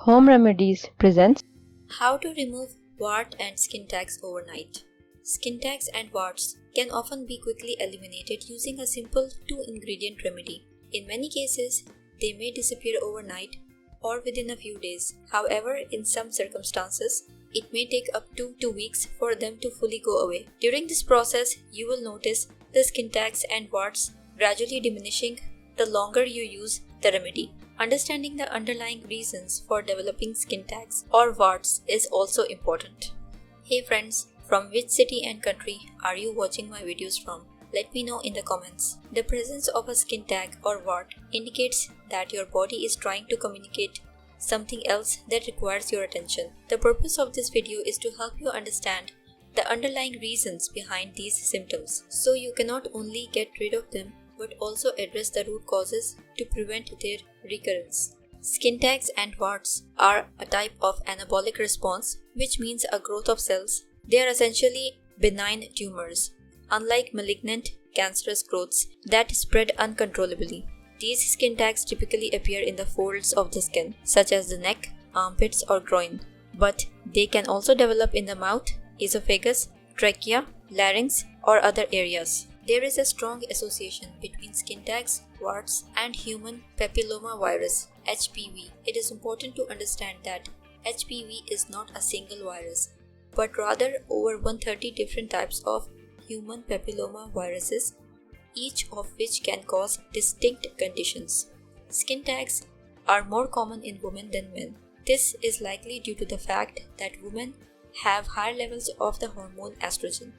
Home Remedies presents How to remove wart and skin tags overnight. Skin tags and warts can often be quickly eliminated using a simple 2-ingredient remedy. In many cases, they may disappear overnight or within a few days. However, in some circumstances, it may take up to 2 weeks for them to fully go away. During this process, you will notice the skin tags and warts gradually diminishing the longer you use the remedy. Understanding the underlying reasons for developing skin tags or warts is also important. Hey friends, from which city and country are you watching my videos from? Let me know in the comments. The presence of a skin tag or wart indicates that your body is trying to communicate something else that requires your attention. The purpose of this video is to help you understand the underlying reasons behind these symptoms, so you can not only get rid of them but also address the root causes to prevent their recurrence. Skin tags and warts are a type of anabolic response, which means a growth of cells. They are essentially benign tumors, unlike malignant cancerous growths that spread uncontrollably. These skin tags typically appear in the folds of the skin, such as the neck, armpits, or groin, but they can also develop in the mouth, esophagus, trachea, larynx, or other areas. There is a strong association between skin tags, warts, and human papillomavirus (HPV). It is important to understand that HPV is not a single virus, but rather over 130 different types of human papillomaviruses, each of which can cause distinct conditions. Skin tags are more common in women than men. This is likely due to the fact that women have higher levels of the hormone estrogen.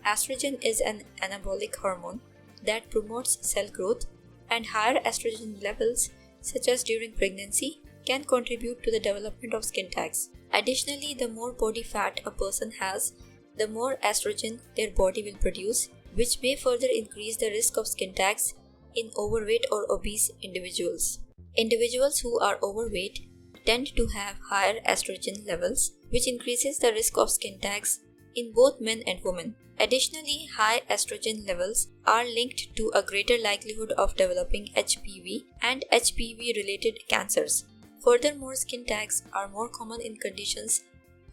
Estrogen is an anabolic hormone that promotes cell growth, and higher estrogen levels, such as during pregnancy, can contribute to the development of skin tags. Additionally, the more body fat a person has, the more estrogen their body will produce, which may further increase the risk of skin tags in overweight or obese individuals. Individuals who are overweight tend to have higher estrogen levels, which increases the risk of skin tags in both men and women. Additionally, high estrogen levels are linked to a greater likelihood of developing HPV and HPV-related cancers. Furthermore, skin tags are more common in conditions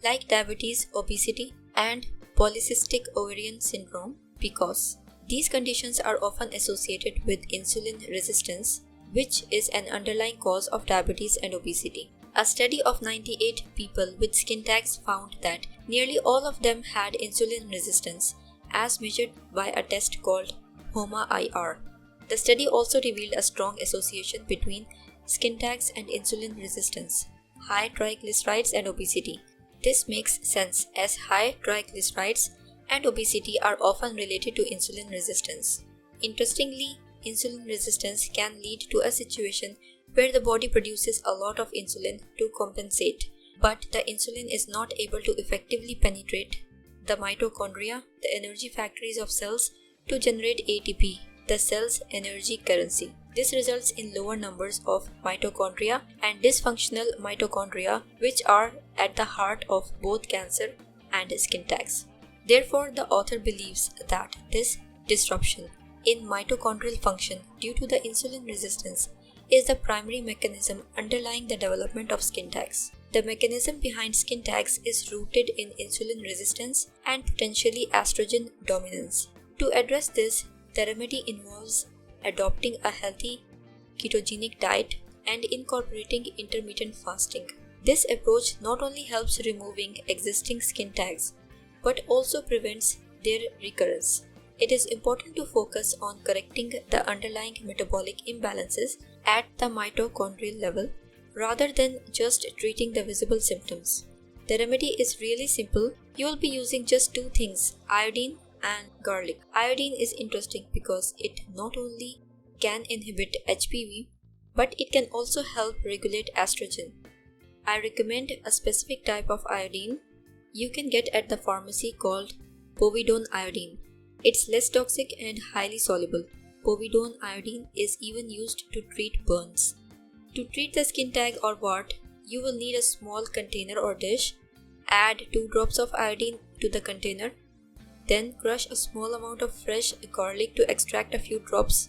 like diabetes, obesity, and polycystic ovarian syndrome because these conditions are often associated with insulin resistance, which is an underlying cause of diabetes and obesity. A study of 98 people with skin tags found that nearly all of them had insulin resistance, as measured by a test called HOMA-IR. The study also revealed a strong association between skin tags and insulin resistance, high triglycerides, and obesity. This makes sense as high triglycerides and obesity are often related to insulin resistance. Interestingly, insulin resistance can lead to a situation where the body produces a lot of insulin to compensate, but the insulin is not able to effectively penetrate the mitochondria, the energy factories of cells, to generate ATP, the cell's energy currency. This results in lower numbers of mitochondria and dysfunctional mitochondria, which are at the heart of both cancer and skin tags. Therefore, the author believes that this disruption in mitochondrial function due to the insulin resistance is the primary mechanism underlying the development of skin tags. The mechanism behind skin tags is rooted in insulin resistance and potentially estrogen dominance. To address this, the remedy involves adopting a healthy ketogenic diet and incorporating intermittent fasting. This approach not only helps removing existing skin tags, but also prevents their recurrence. It is important to focus on correcting the underlying metabolic imbalances at the mitochondrial level rather than just treating the visible symptoms. The remedy is really simple. You will be using just two things, iodine and garlic. Iodine is interesting because it not only can inhibit HPV, but it can also help regulate estrogen. I recommend a specific type of iodine you can get at the pharmacy called povidone iodine. It's less toxic and highly soluble. Povidone iodine is even used to treat burns. To treat the skin tag or wart, you will need a small container or dish. Add 2 drops of iodine to the container. Then crush a small amount of fresh garlic to extract a few drops.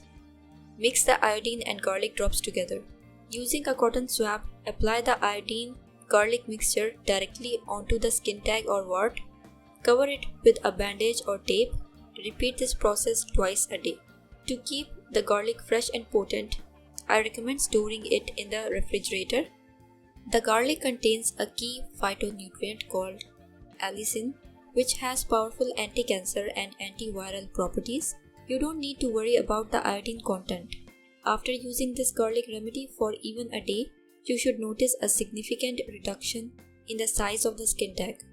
Mix the iodine and garlic drops together. Using a cotton swab, apply the iodine garlic mixture directly onto the skin tag or wart. Cover it with a bandage or tape. Repeat this process twice a day. To keep the garlic fresh and potent, I recommend storing it in the refrigerator. The garlic contains a key phytonutrient called allicin, which has powerful anti-cancer and antiviral properties. You don't need to worry about the iodine content. After using this garlic remedy for even a day, you should notice a significant reduction in the size of the skin tag.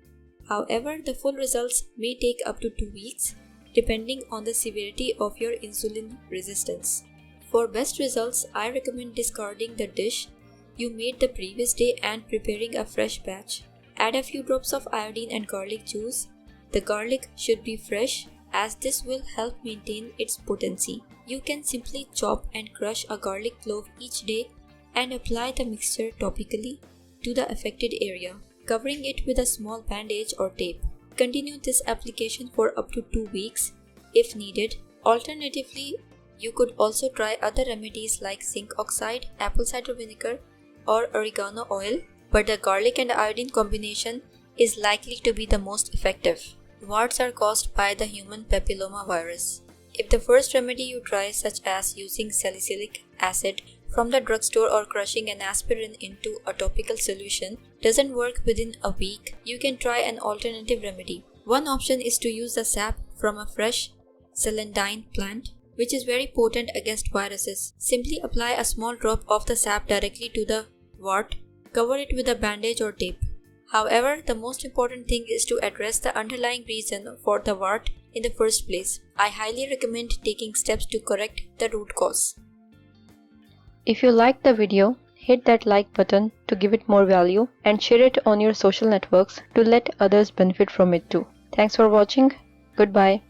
However, the full results may take up to 2 weeks, depending on the severity of your insulin resistance. For best results, I recommend discarding the dish you made the previous day and preparing a fresh batch. Add a few drops of iodine and garlic juice. The garlic should be fresh, as this will help maintain its potency. You can simply chop and crush a garlic clove each day and apply the mixture topically to the affected area, covering it with a small bandage or tape. Continue this application for up to 2 weeks if needed. Alternatively, you could also try other remedies like zinc oxide, apple cider vinegar, or oregano oil, but the garlic and iodine combination is likely to be the most effective. Warts are caused by the human papilloma virus. If the first remedy you try, such as using salicylic acid from the drugstore or crushing an aspirin into a topical solution, doesn't work within a week, you can try an alternative remedy. One option is to use the sap from a fresh celandine plant, which is very potent against viruses. Simply apply a small drop of the sap directly to the wart. Cover it with a bandage or tape. However, the most important thing is to address the underlying reason for the wart in the first place. I highly recommend taking steps to correct the root cause. If you liked the video, hit that like button to give it more value and share it on your social networks to let others benefit from it too. Thanks for watching. Goodbye.